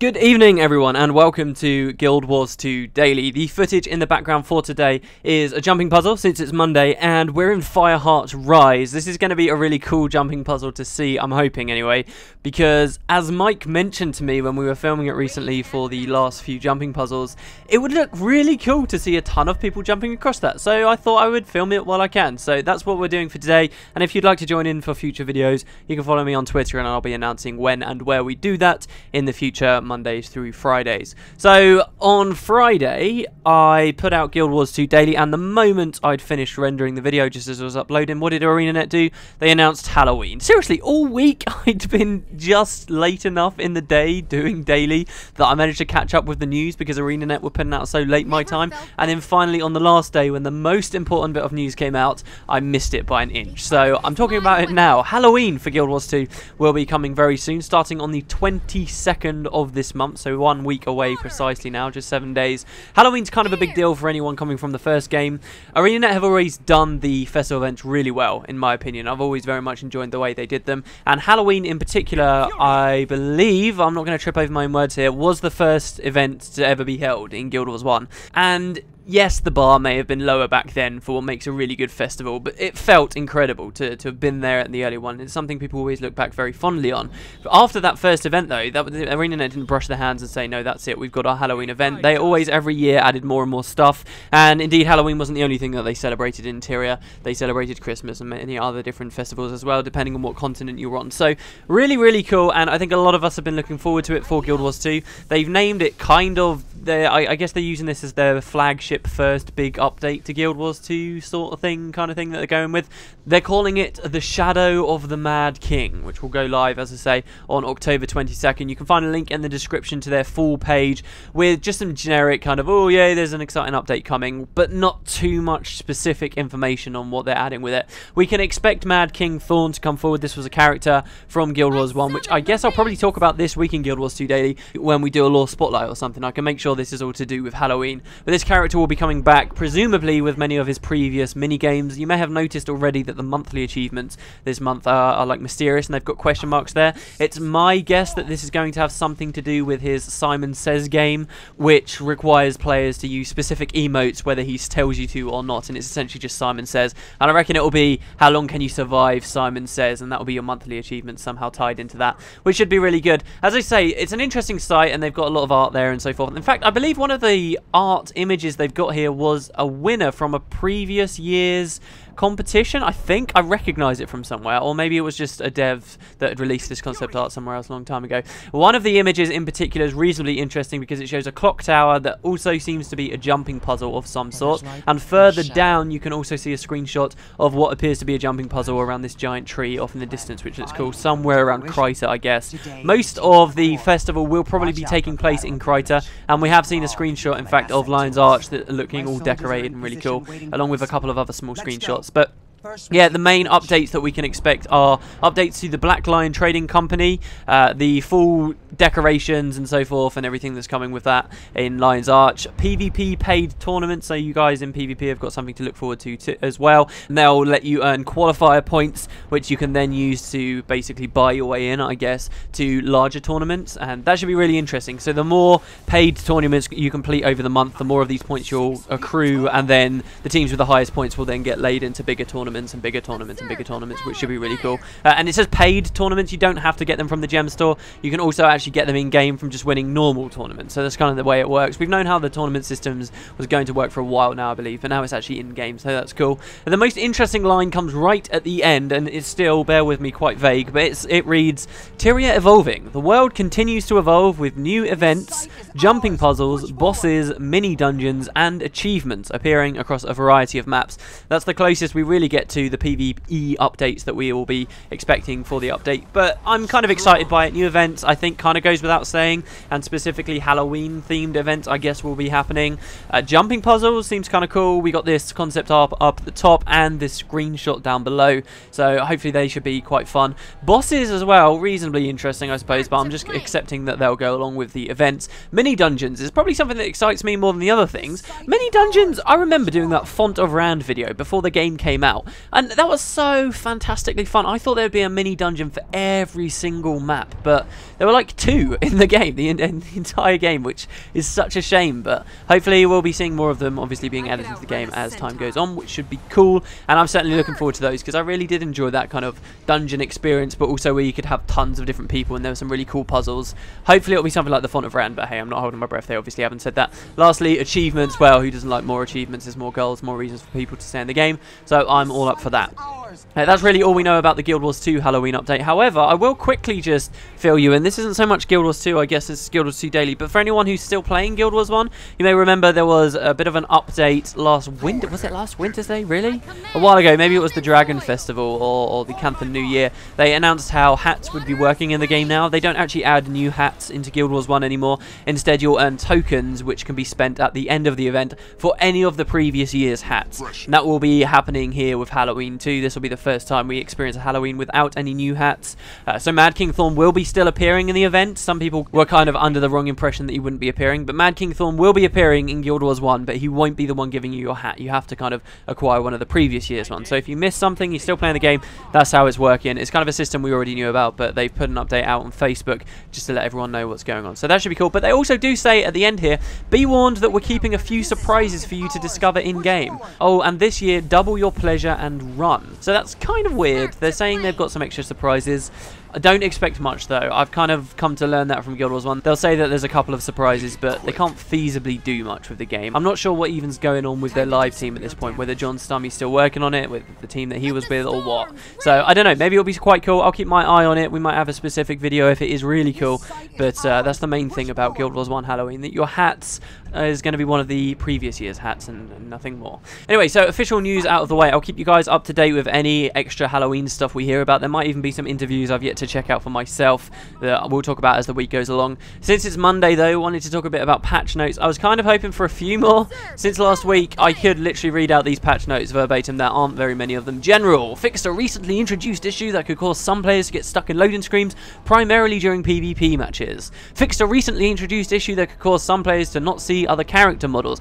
Good evening everyone and welcome to Guild Wars 2 Daily. The footage in the background for today is a jumping puzzle since it's Monday and we're in Fireheart's Rise. This is going to be a really cool jumping puzzle to see, I'm hoping anyway, because as Mike mentioned to me when we were filming it recently for the last few jumping puzzles, it would look really cool to see a ton of people jumping across that. So I thought I would film it while I can. So that's what we're doing for today, and if you'd like to join in for future videos, you can follow me on Twitter and I'll be announcing when and where we do that in the future, Mondays through Fridays. So on Friday I put out Guild Wars 2 Daily, and the moment I'd finished rendering the video just as I was uploading, what did ArenaNet do? They announced Halloween. Seriously, all week I'd been just late enough in the day doing daily that I managed to catch up with the news because ArenaNet were putting out so late my time, and then finally on the last day when the most important bit of news came out, I missed it by an inch. So I'm talking about it now. Halloween for Guild Wars 2 will be coming very soon, starting on the 22nd of this month. So 1 week away precisely now, just 7 days. Halloween's kind of a big deal for anyone coming from the first game. ArenaNet have always done the festival events really well, in my opinion. I've always very much enjoyed the way they did them. And Halloween in particular, I believe, I'm not going to trip over my own words here, was the first event to ever be held in Guild Wars 1. And yes, the bar may have been lower back then for what makes a really good festival, but it felt incredible to have been there at the early one. It's something people always look back very fondly on. But after that first event, though, ArenaNet didn't brush their hands and say, no, that's it, we've got our Halloween event. They always, every year, added more and more stuff. And indeed, Halloween wasn't the only thing that they celebrated in Tyria. They celebrated Christmas and many other different festivals as well, depending on what continent you were on. So, really, really cool, and I think a lot of us have been looking forward to it for Guild Wars 2. They've named it kind of, I guess they're using this as their flagship first big update to Guild Wars 2 sort of thing, kind of thing that they're going with. They're calling it The Shadow of the Mad King, which will go live, as I say, on October 22nd. You can find a link in the description to their full page with just some generic kind of, oh yeah, there's an exciting update coming, but not too much specific information on what they're adding with it. We can expect Mad King Thorn to come forward. This was a character from Guild Wars 1, which I guess I'll probably talk about this week in Guild Wars 2 Daily when we do a lore spotlight or something. I can make sure this is all to do with Halloween. But this character will be coming back, presumably with many of his previous mini-games. You may have noticed already that the monthly achievements this month are like mysterious, and they've got question marks there. It's my guess that this is going to have something to do with his Simon Says game, which requires players to use specific emotes whether he tells you to or not, and it's essentially just Simon Says. And I reckon it will be how long can you survive Simon Says, and that will be your monthly achievement somehow tied into that, which should be really good. As I say, it's an interesting site and they've got a lot of art there and so forth. In fact, I believe one of the art images they've got here was a winner from a previous year's competition. I think I recognise it from somewhere, or maybe it was just a dev that had released this concept art somewhere else a long time ago. One of the images in particular is reasonably interesting because it shows a clock tower that also seems to be a jumping puzzle of some sort, and further down you can also see a screenshot of what appears to be a jumping puzzle around this giant tree off in the distance, which looks cool, somewhere around Kryta, I guess. Most of the festival will probably be taking place in Kryta, and we have seen a screenshot, in fact, of Lion's Arch that are looking all decorated and really cool, along with a couple of other small screenshots. But yeah, the main updates that we can expect are updates to the Black Lion Trading Company, the full decorations and so forth, and everything that's coming with that in Lion's Arch. PvP paid tournaments, so you guys in PvP have got something to look forward to as well. And they'll let you earn qualifier points, which you can then use to basically buy your way in, I guess, to larger tournaments, and that should be really interesting. So the more paid tournaments you complete over the month, the more of these points you'll accrue, and then the teams with the highest points will then get laid into bigger tournaments and bigger tournaments and bigger tournaments, which should be really cool. And it says paid tournaments. You don't have to get them from the gem store. You can also actually get them in game from just winning normal tournaments. So that's kind of the way it works. We've known how the tournament systems was going to work for a while now, I believe, but now it's actually in game, so that's cool. And the most interesting line comes right at the end, and it's still, bear with me, quite vague, but it reads, Tyria evolving. The world continues to evolve with new events, jumping puzzles, bosses, mini dungeons, and achievements appearing across a variety of maps. That's the closest we really get to the PvE updates that we will be expecting for the update, but I'm kind of excited by it. New events, I think, kind of goes without saying, and specifically Halloween themed events, I guess, will be happening. Jumping puzzles seems kind of cool. We got this concept art up at the top and this screenshot down below, so hopefully they should be quite fun. Bosses as well, reasonably interesting, I suppose, but I'm just accepting that they'll go along with the events. Mini dungeons is probably something that excites me more than the other things. Mini dungeons, I remember doing that Font of Rand video before the game came out, and that was so fantastically fun. I thought there would be a mini dungeon for every single map, but there were like 2 in the game, the entire game, which is such a shame, but hopefully we'll be seeing more of them obviously being added into the game as time goes on, which should be cool, and I'm certainly looking forward to those because I really did enjoy that kind of dungeon experience, but also where you could have tons of different people and there were some really cool puzzles. Hopefully it'll be something like the Font of Rand, but hey, I'm not holding my breath. They obviously haven't said that. Lastly, achievements. Well, who doesn't like more achievements? There's more goals, more reasons for people to stay in the game, so I'm all up for that. That's really all we know about the Guild Wars 2 Halloween update. However, I will quickly just fill you in. This isn't so much Guild Wars 2, I guess it's Guild Wars 2 Daily, but for anyone who's still playing Guild Wars 1, you may remember there was a bit of an update last winter. Was it last Winter's Day, really? A while ago, maybe it was the Dragon Festival or the Canthan New Year. They announced how hats would be working in the game now. They don't actually add new hats into Guild Wars 1 anymore. Instead, you'll earn tokens, which can be spent at the end of the event for any of the previous year's hats. And that will be happening here with Halloween 2. This will be the first time we experience a Halloween without any new hats. So Mad King Thorn will be still appearing in the event. Some people were kind of under the wrong impression that he wouldn't be appearing, but Mad King Thorn will be appearing in Guild Wars 1, but he won't be the one giving you your hat. You have to kind of acquire one of the previous year's ones. So if you miss something, you're still playing the game, that's how it's working. It's kind of a system we already knew about, but they've put an update out on Facebook just to let everyone know what's going on. So that should be cool. But they also do say at the end here, be warned that we're keeping a few surprises for you to discover in-game. Oh, and this year, double your pleasure and run. So that's kind of weird. They're saying they've got some extra surprises. I don't expect much though. I've kind of come to learn that from Guild Wars 1. They'll say that there's a couple of surprises, but they can't feasibly do much with the game. I'm not sure what even's going on with their live team at this point, whether John Stummy's still working on it with the team that he was with or what. So I don't know, maybe it'll be quite cool. I'll keep my eye on it. We might have a specific video if it is really cool, but that's the main thing about Guild Wars 1 Halloween, that your hats is going to be one of the previous year's hats and nothing more. Anyway, so official news out of the way. I'll keep you guys up to date with any extra Halloween stuff we hear about. There might even be some interviews I've yet to check out for myself that we'll talk about as the week goes along. Since it's Monday though, I wanted to talk a bit about patch notes. I was kind of hoping for a few more. Since last week, I could literally read out these patch notes verbatim. There aren't very many of them. General, fixed a recently introduced issue that could cause some players to get stuck in loading screens, primarily during PvP matches. Fixed a recently introduced issue that could cause some players to not see other character models.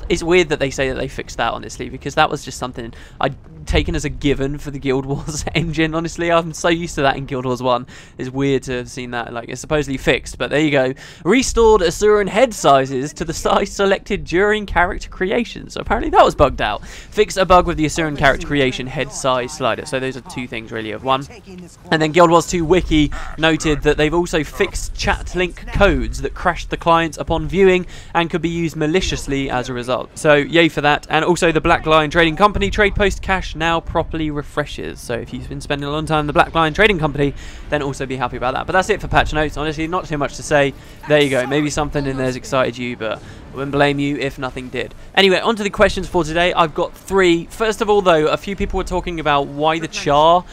It's weird that they say that they fixed that, honestly, because that was just something I'd taken as a given for the Guild Wars engine. Honestly, I'm so used to that in Guild Wars 1. It's weird to have seen that. Like, it's supposedly fixed, but there you go. Restored Asuran head sizes to the size selected during character creation. So apparently that was bugged out. Fixed a bug with the Asuran character creation head size slider. So those are 2 things really of one. And then Guild Wars 2 Wiki noted that they've also fixed chat link codes that crashed the clients upon viewing and could be used maliciously as a result. So yay for that. And also the Black Lion Trading Company trade post cache now properly refreshes. So if you've been spending a long time in the Black Lion Trading Company, then also be happy about that. But that's it for patch notes. Honestly, not too much to say. There you go. Maybe something in there's excited you, but I wouldn't blame you if nothing did. Anyway, on to the questions for today. I've got 3. First of all, though, a few people were talking about why the Char,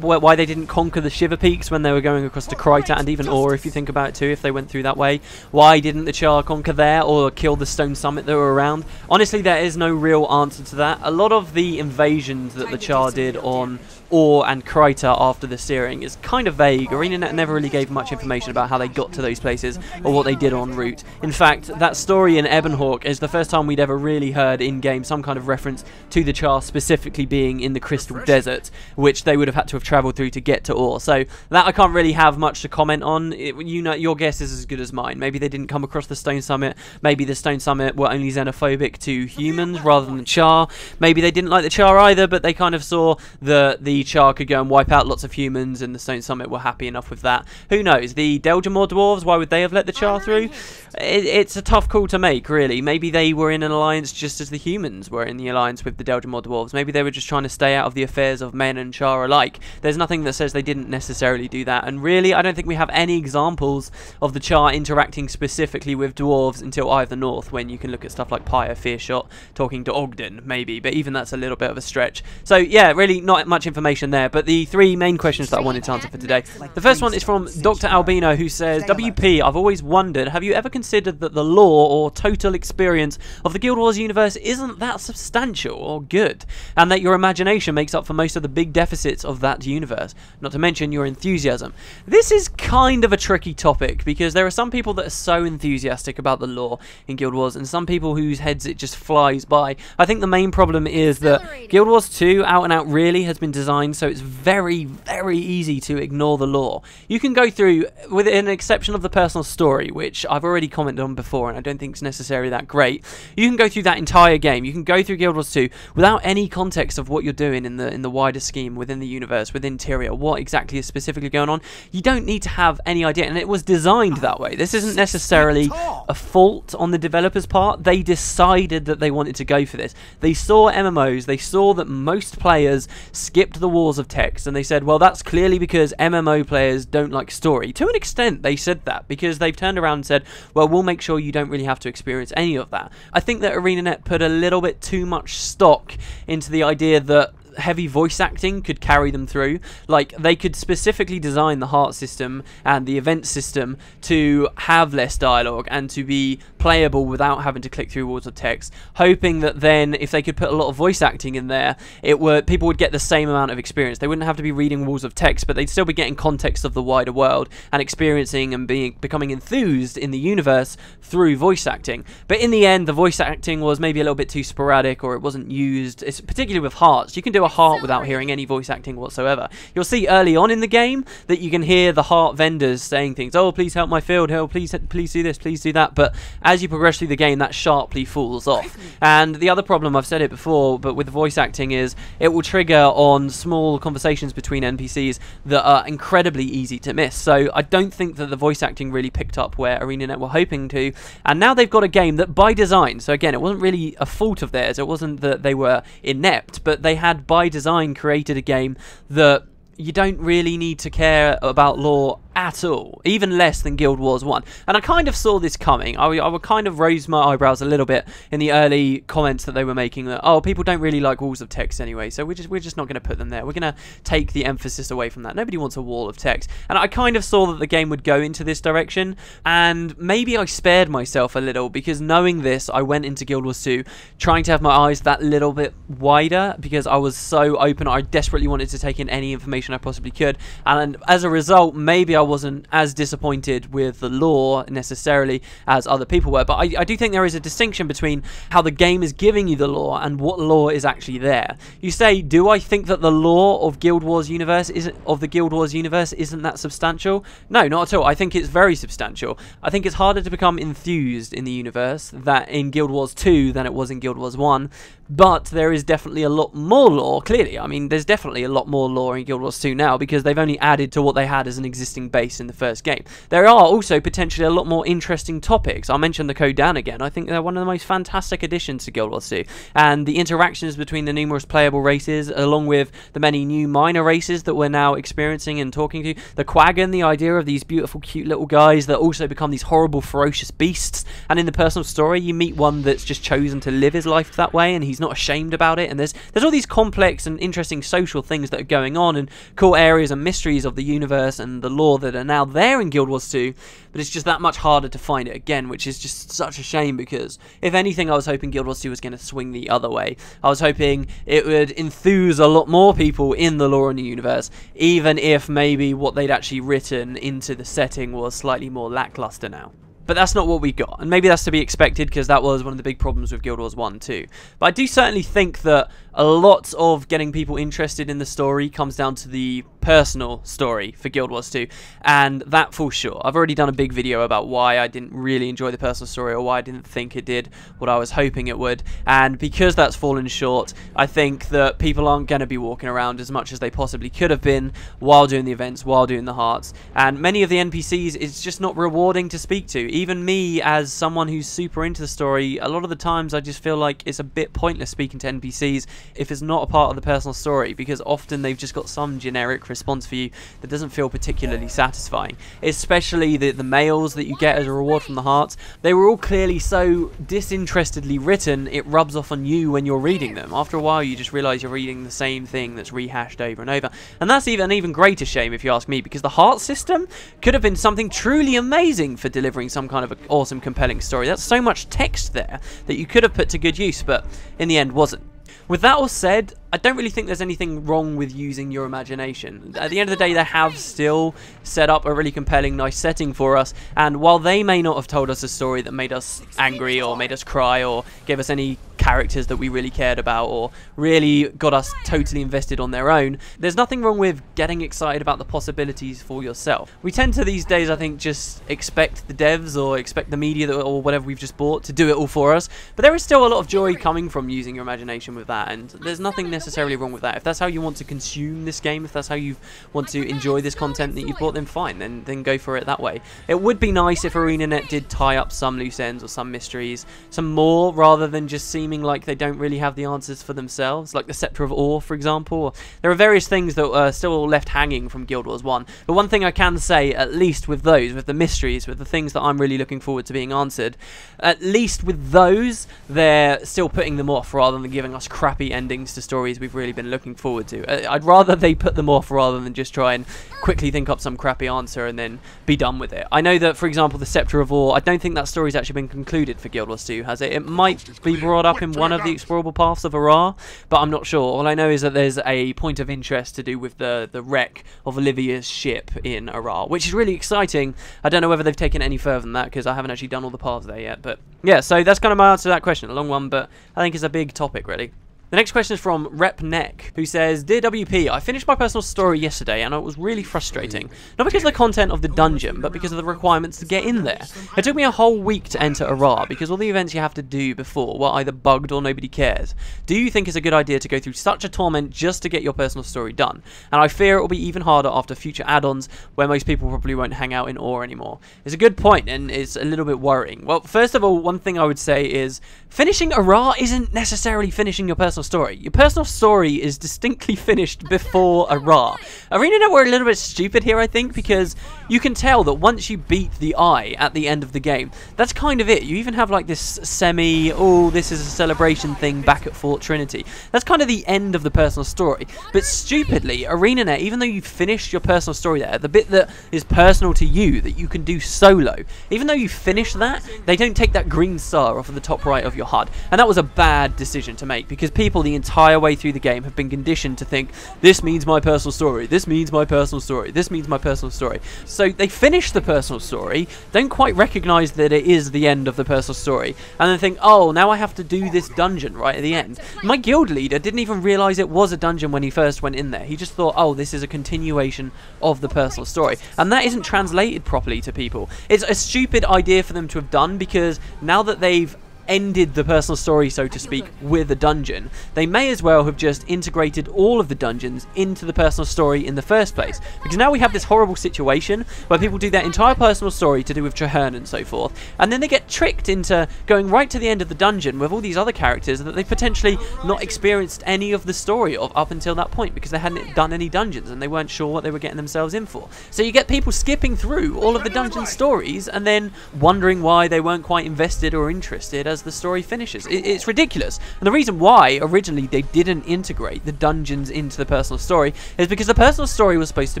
why they didn't conquer the Shiver Peaks when they were going across to Kryta and even Or, if you think about it too, if they went through that way. Why didn't the Char conquer there or kill the Stone Summit that were around? Honestly, there is no real answer to that. A lot of the invasions that the Char did on Or and Kryta after the Searing is kind of vague. ArenaNet never really gave much information about how they got to those places or what they did en route. In fact, that story in Ebonhawk is the first time we'd ever really heard in-game some kind of reference to the Char specifically being in the Crystal Desert, which they would have had to have travelled through to get to Or. So that I can't really have much to comment on. You know, your guess is as good as mine. Maybe they didn't come across the Stone Summit. Maybe the Stone Summit were only xenophobic to humans rather than the Char. Maybe they didn't like the Char either, but they kind of saw the Char could go and wipe out lots of humans and the Stone Summit were happy enough with that. Who knows? The Deljamor dwarves, why would they have let the Char through? It's a tough call to make, really. Maybe they were in an alliance just as the humans were in the alliance with the Deljamor dwarves. Maybe they were just trying to stay out of the affairs of men and Char alike. There's nothing that says they didn't necessarily do that, and really I don't think we have any examples of the Char interacting specifically with dwarves until Eye of the North, when you can look at stuff like Pyre, Fearshot, talking to Ogden, maybe, but even that's a little bit of a stretch. So yeah, really not much information information there. But the three main questions that I wanted to answer for today. The first one is from Dr. Albino, who says, WP, I've always wondered, have you ever considered that the lore or total experience of the Guild Wars universe isn't that substantial or good, and that your imagination makes up for most of the big deficits of that universe, not to mention your enthusiasm? This is kind of a tricky topic, because there are some people that are so enthusiastic about the lore in Guild Wars, and some people whose heads it just flies by. I think the main problem is that Guild Wars 2, out and out, really has been designed so it's very, very easy to ignore the lore. You can go through, with an exception of the personal story, which I've already commented on before, and I don't think it's necessarily that great. You can go through that entire game. You can go through Guild Wars 2 without any context of what you're doing in the wider scheme, within the universe, within Tyria, what exactly is specifically going on. You don't need to have any idea, and it was designed that way. This isn't necessarily a fault on the developers' part. They decided that they wanted to go for this. They saw MMOs, they saw that most players skipped the walls of text, and they said, well, that's clearly because MMO players don't like story. To an extent, they said that, because they've turned around and said, well, we'll make sure you don't really have to experience any of that. I think that ArenaNet put a little bit too much stock into the idea that heavy voice acting could carry them through. Like, they could specifically design the heart system and the event system to have less dialogue and to be playable without having to click through walls of text, hoping that then if they could put a lot of voice acting in there, people would get the same amount of experience. They wouldn't have to be reading walls of text, but they'd still be getting context of the wider world and experiencing and becoming enthused in the universe through voice acting. But in the end, the voice acting was maybe a little bit too sporadic, or it wasn't used. It's particularly with hearts. You can do a heart without hearing any voice acting whatsoever. You'll see early on in the game that you can hear the heart vendors saying things, oh, please help my field, oh, please do this, please do that. But as you progress through the game, that sharply falls off. And the other problem, I've said it before, but with the voice acting, is it will trigger on small conversations between NPCs that are incredibly easy to miss. So I don't think that the voice acting really picked up where ArenaNet were hoping to, and now they've got a game that by design, so again, it wasn't really a fault of theirs, it wasn't that they were inept, but they had by design created a game that you don't really need to care about lore at all, even less than Guild Wars 1. And I kind of saw this coming. I would kind of raise my eyebrows a little bit in the early comments that they were making that, oh, people don't really like walls of text anyway, so we're just not going to put them there. We're going to take the emphasis away from that. Nobody wants a wall of text. And I kind of saw that the game would go into this direction, and maybe I spared myself a little, because knowing this, I went into Guild Wars 2 trying to have my eyes that little bit wider, because I was so open. I desperately wanted to take in any information I possibly could, and as a result, maybe I wasn't as disappointed with the lore necessarily as other people were. But I do think there is a distinction between how the game is giving you the lore and what lore is actually there. You say, do I think that the lore of Guild Wars universe isn't that substantial? No, not at all. I think it's very substantial. I think it's harder to become enthused in the universe that in Guild Wars 2 than it was in Guild Wars 1. But there is definitely a lot more lore, clearly. I mean, there's definitely a lot more lore in Guild Wars 2 now, because they've only added to what they had as an existing base in the first game. There are also potentially a lot more interesting topics. I'll mention the Kodan again. I think they're one of the most fantastic additions to Guild Wars 2. And the interactions between the numerous playable races, along with the many new minor races that we're now experiencing and talking to. The Quaggan, the idea of these beautiful, cute little guys that also become these horrible, ferocious beasts. And in the personal story, you meet one that's just chosen to live his life that way, and he's not ashamed about it. And there's all these complex and interesting social things that are going on, and cool areas and mysteries of the universe and the lore that are now there in Guild Wars 2, but it's just that much harder to find it again, which is just such a shame, because if anything, I was hoping Guild Wars 2 was going to swing the other way. I was hoping it would enthuse a lot more people in the lore and the universe, even if maybe what they'd actually written into the setting was slightly more lackluster now. But that's not what we got, and maybe that's to be expected, because that was one of the big problems with Guild Wars 1 too. But I do certainly think that a lot of getting people interested in the story comes down to the personal story for Guild Wars 2, and that falls short. I've already done a big video about why I didn't really enjoy the personal story, or why I didn't think it did what I was hoping it would, and because that's fallen short, I think that people aren't going to be walking around as much as they possibly could have been while doing the events, while doing the hearts, and many of the NPCs it's just not rewarding to speak to. Even me, as someone who's super into the story, a lot of the times I just feel like it's a bit pointless speaking to NPCs if it's not a part of the personal story, because often they've just got some generic response for you that doesn't feel particularly satisfying. Especially the mails that you get as a reward from the hearts. They were all clearly so disinterestedly written, it rubs off on you when you're reading them. After a while, you just realise you're reading the same thing that's rehashed over and over. And that's an even greater shame, if you ask me, because the heart system could have been something truly amazing for delivering some kind of awesome, compelling story. That's so much text there that you could have put to good use, but in the end wasn't. With that all said, I don't really think there's anything wrong with using your imagination. At the end of the day, they have still set up a really compelling, nice setting for us, and while they may not have told us a story that made us angry or made us cry or gave us any characters that we really cared about or really got us totally invested on their own, there's nothing wrong with getting excited about the possibilities for yourself. We tend to these days, I think, just expect the devs or expect the media or whatever we've just bought to do it all for us, but there is still a lot of joy coming from using your imagination with that, and there's nothing necessarily wrong with that. If that's how you want to consume this game, if that's how you want to enjoy this content that you've bought, then fine, then go for it that way. It would be nice if ArenaNet did tie up some loose ends or some mysteries, some more, rather than just seeming like they don't really have the answers for themselves, like the Scepter of Ore, for example. There are various things that are still left hanging from Guild Wars 1, but one thing I can say, at least with those, with the mysteries, with the things that I'm really looking forward to being answered, at least with those, they're still putting them off rather than giving us crappy endings to stories we've really been looking forward to. I'd rather they put them off rather than just try and quickly think up some crappy answer and then be done with it. I know that, for example, the Scepter of Ore, I don't think that story's actually been concluded for Guild Wars 2, has it? It might be brought up in one of the explorable paths of Arar, but I'm not sure. All I know is that there's a point of interest to do with the wreck of Olivia's ship in Arar, which is really exciting. I don't know whether they've taken it any further than that, because I haven't actually done all the paths there yet, but yeah, so that's kind of my answer to that question. A long one, but I think it's a big topic, really. The next question is from Rep Neck, who says, Dear WP, I finished my personal story yesterday and it was really frustrating. Not because of the content of the dungeon, but because of the requirements to get in there. It took me a whole week to enter Arar because all the events you have to do before were either bugged or nobody cares. Do you think it's a good idea to go through such a torment just to get your personal story done? And I fear it will be even harder after future add-ons where most people probably won't hang out in Ore anymore. It's a good point and it's a little bit worrying. Well, first of all, one thing I would say is finishing Arar isn't necessarily finishing your personal story. Your personal story is distinctly finished before Arar. ArenaNet were a little bit stupid here, I think, because you can tell that once you beat the eye at the end of the game, that's kind of it. You even have like this semi, oh, this is a celebration thing back at Fort Trinity. That's kind of the end of the personal story. But stupidly, ArenaNet, even though you've finished your personal story there, the bit that is personal to you, that you can do solo, even though you finished that, they don't take that green star off of the top right of your HUD. And that was a bad decision to make, because people the entire way through the game have been conditioned to think, this means my personal story, this means my personal story, this means my personal story. So they finish the personal story, don't quite recognise that it is the end of the personal story, and then think, oh, now I have to do this dungeon right at the end. My guild leader didn't even realise it was a dungeon when he first went in there. He just thought, oh, this is a continuation of the personal story. And that isn't translated properly to people. It's a stupid idea for them to have done, because now that they've ended the personal story, so to speak, with a dungeon, they may as well have just integrated all of the dungeons into the personal story in the first place. Because now we have this horrible situation where people do their entire personal story to do with Traherne and so forth, and then they get tricked into going right to the end of the dungeon with all these other characters that they've potentially not experienced any of the story of up until that point, because they hadn't done any dungeons and they weren't sure what they were getting themselves in for. So you get people skipping through all of the dungeon stories and then wondering why they weren't quite invested or interested as the story finishes. It's ridiculous. And the reason why originally they didn't integrate the dungeons into the personal story is because the personal story was supposed to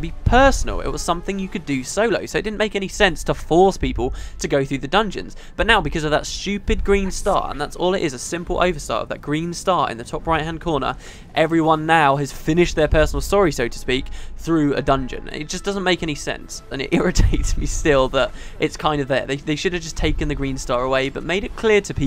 be personal. It was something you could do solo, so it didn't make any sense to force people to go through the dungeons. But now, because of that stupid green star, and that's all it is, a simple oversight of that green star in the top right hand corner, everyone now has finished their personal story, so to speak, through a dungeon. It just doesn't make any sense, and it irritates me still that it's kind of there. They should have just taken the green star away, but made it clear to people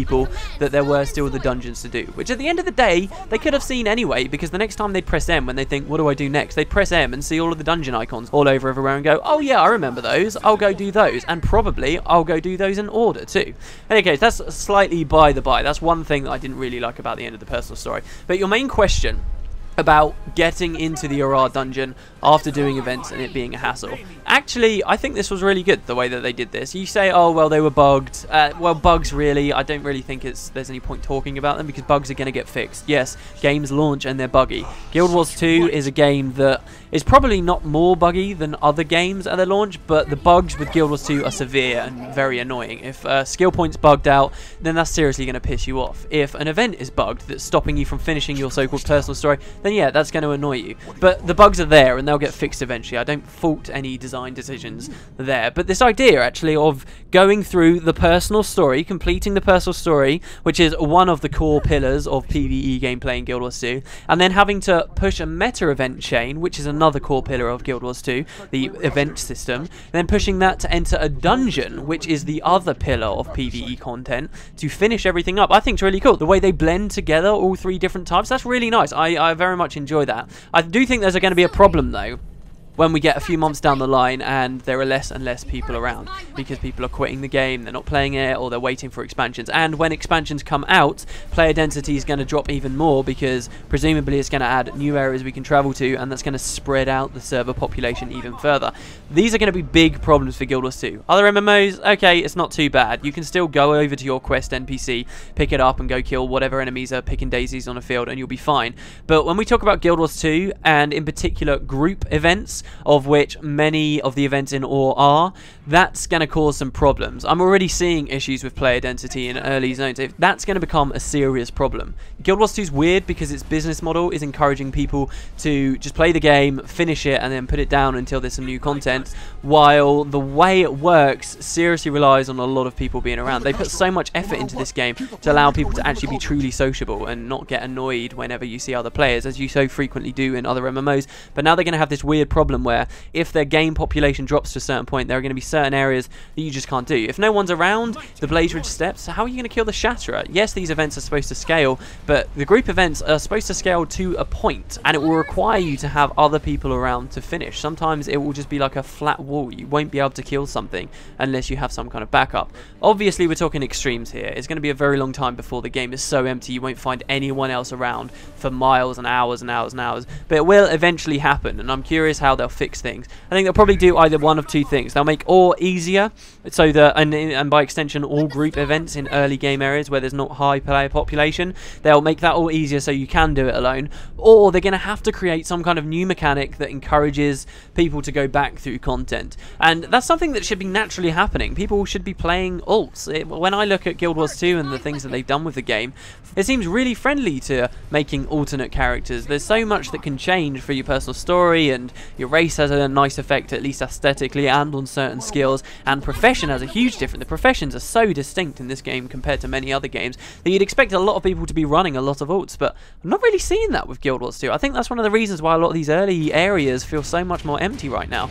that there were still the dungeons to do, which at the end of the day they could have seen anyway, because the next time they press M when they think, what do I do next, they press M and see all of the dungeon icons all over everywhere and go, oh yeah, I remember those, I'll go do those, and probably I'll go do those in order too. In any case, that's slightly by the by. That's one thing that I didn't really like about the end of the personal story. But your main question about getting into the Arar dungeon after doing events and it being a hassle. actually, I think this was really good, the way that they did this. You say, oh, well, they were bugged. Well, bugs, really, I don't really think there's any point talking about them, because bugs are going to get fixed. Yes, games launch and they're buggy. Guild Wars 2 is a game that is probably not more buggy than other games at their launch, but the bugs with Guild Wars 2 are severe and very annoying. If skill points bugged out, then that's seriously going to piss you off. If an event is bugged that's stopping you from finishing your so-called personal story, then yeah, that's going to annoy you. But the bugs are there and they'll get fixed eventually. I don't fault any design decisions there. But this idea, actually, of going through the personal story, completing the personal story, which is one of the core pillars of PvE gameplay in Guild Wars 2, and then having to push a meta event chain, which is another core pillar of Guild Wars 2, the event system, then pushing that to enter a dungeon, which is the other pillar of PvE content, to finish everything up. I think it's really cool. The way they blend together all three different types, that's really nice. I very much enjoy that. I do think there's going to be a problem, though, when we get a few months down the line and there are less and less people around, because people are quitting the game, they're not playing it, or they're waiting for expansions. And when expansions come out, player density is going to drop even more, because presumably it's going to add new areas we can travel to, and that's going to spread out the server population even further. These are going to be big problems for Guild Wars 2. Other MMOs, okay, it's not too bad. You can still go over to your quest NPC, pick it up, and go kill whatever enemies are picking daisies on a field, and you'll be fine. But when we talk about Guild Wars 2, and in particular group events, of which many of the events in OR are, that's going to cause some problems. I'm already seeing issues with player density in early zones. That's going to become a serious problem. Guild Wars 2 is weird because its business model is encouraging people to just play the game, finish it, and then put it down until there's some new content, while the way it works seriously relies on a lot of people being around. They put so much effort into this game to allow people to actually be truly sociable and not get annoyed whenever you see other players, as you so frequently do in other MMOs. But now they're going to have this weird problem where if their game population drops to a certain point, there are going to be certain areas that you just can't do. If no one's around the Blaze Ridge Steps, how are you going to kill the Shatterer? Yes, these events are supposed to scale, but the group events are supposed to scale to a point, and it will require you to have other people around to finish. Sometimes it will just be like a flat wall. You won't be able to kill something unless you have some kind of backup. Obviously, we're talking extremes here. It's going to be a very long time before the game is so empty you won't find anyone else around for miles and hours and hours and hours, but it will eventually happen, and I'm curious how they'll fix things. I think they'll probably do either one of two things. They'll make OR easier, so that, and by extension all group events in early game areas where there's not high player population, they'll make that all easier so you can do it alone, or they're going to have to create some kind of new mechanic that encourages people to go back through content. And that's something that should be naturally happening. People should be playing ults. When I look at Guild Wars 2 and the things that they've done with the game, it seems really friendly to making alternate characters. There's so much that can change for your personal story, and your race has a nice effect, at least aesthetically, and on certain skills, and profession has a huge difference. The professions are so distinct in this game compared to many other games that you'd expect a lot of people to be running a lot of ults, but I'm not really seeing that with Guild Wars 2. I think that's one of the reasons why a lot of these early areas feel so much more empty right now.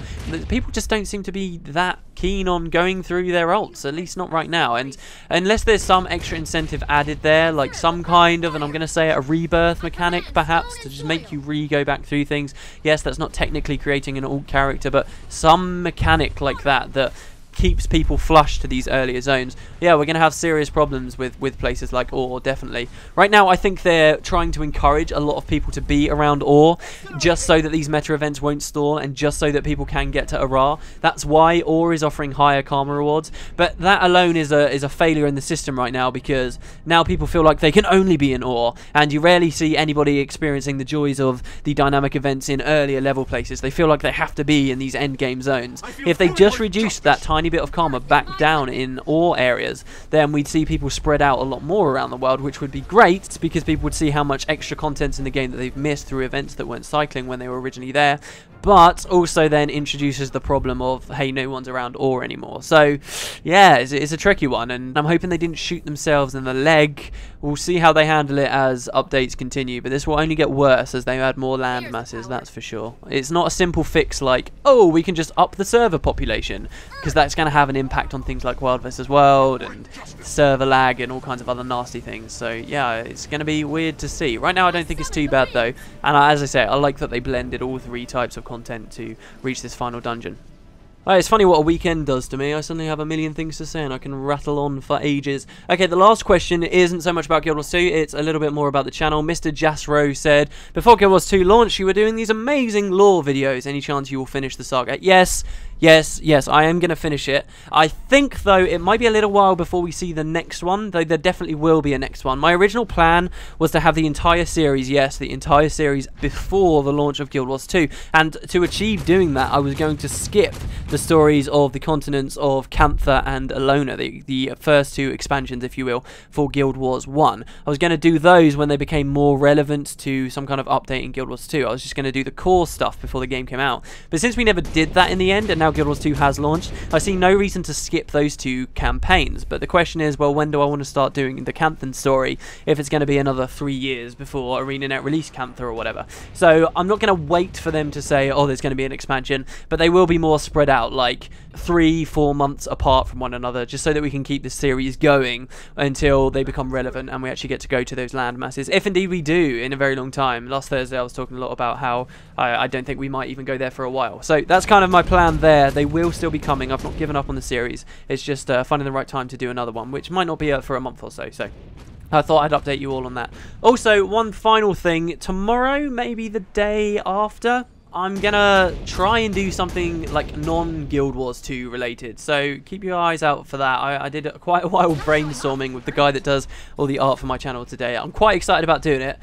People just don't seem to be that keen on going through their ults, at least not right now, and unless there's some extra incentive added there, like some kind of, and I'm going to say it, a rebirth mechanic perhaps, to just make you go back through things. Yes, that's not technically creating an alt character, but some mechanic like that keeps people flush to these earlier zones. Yeah, we're going to have serious problems with places like OR, definitely. Right now, I think they're trying to encourage a lot of people to be around OR, just so that these meta events won't stall, and just so that people can get to Arar. That's why OR is offering higher karma rewards, but that alone is a failure in the system right now, because now people feel like they can only be in OR, and you rarely see anybody experiencing the joys of the dynamic events in earlier level places. They feel like they have to be in these end game zones. If they just reduced that tiny bit of karma back down in OR areas, then we'd see people spread out a lot more around the world, which would be great, because people would see how much extra content's in the game that they've missed through events that weren't cycling when they were originally there, but also then introduces the problem of, hey, no one's around OR anymore. So yeah, it's a tricky one, and I'm hoping they didn't shoot themselves in the leg. We'll see how they handle it as updates continue, but this will only get worse as they add more land masses, that's for sure. It's not a simple fix like, oh, we can just up the server population, because that's going to have an impact on things like World vs. World and server lag and all kinds of other nasty things. So yeah, it's going to be weird to see. Right now I don't think it's too bad though, and as I say, I like that they blended all three types of content to reach this final dungeon. It's funny what a weekend does to me. I suddenly have a million things to say and I can rattle on for ages. Okay, the last question isn't so much about Guild Wars 2, it's a little bit more about the channel. Mr. Jasro said, before Guild Wars 2 launched, you were doing these amazing lore videos. Any chance you will finish the saga? Yes, Yes, I am going to finish it. I think, though, it might be a little while before we see the next one, though there definitely will be a next one. My original plan was to have the entire series, the entire series before the launch of Guild Wars 2, and to achieve doing that, I was going to skip the stories of the continents of Cantha and Alona, the first two expansions, if you will, for Guild Wars 1. I was going to do those when they became more relevant to some kind of update in Guild Wars 2. I was just going to do the core stuff before the game came out. But since we never did that in the end, and now Guild Wars 2 has launched, I see no reason to skip those two campaigns. But the question is, well, when do I want to start doing the Canthan story if it's going to be another 3 years before ArenaNet release Cantha or whatever? So I'm not going to wait for them to say, oh, there's going to be an expansion, but they will be more spread out, like 3-4 months apart from one another, just so that we can keep the series going until they become relevant and we actually get to go to those land masses, if indeed we do in a very long time. Last Thursday I was talking a lot about how I don't think we might even go there for a while. So that's kind of my plan there. They will still be coming. I've not given up on the series. It's just finding the right time to do another one, which might not be for a month or so. So I thought I'd update you all on that. Also, one final thing. Tomorrow, maybe the day after, I'm gonna try and do something like non-Guild Wars 2 related, so keep your eyes out for that. I did quite a while brainstorming with the guy that does all the art for my channel today. I'm quite excited about doing it.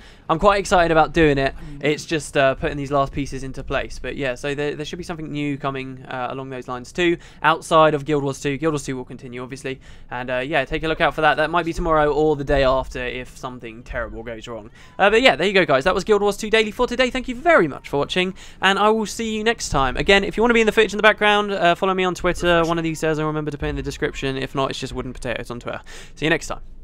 It's just putting these last pieces into place. But yeah, so there should be something new coming along those lines too, outside of Guild Wars 2. Guild Wars 2 will continue, obviously, and yeah, take a look out for that. That might be tomorrow or the day after if something terrible goes wrong. But yeah, there you go, guys. That was Guild Wars 2 Daily for today. Thank you very much for watching, and I will see you next time. Again, if you want to be in the footage in the background, follow me on Twitter. One of these says I'll remember to put in the description. If not, it's just Wooden Potatoes on Twitter. See you next time.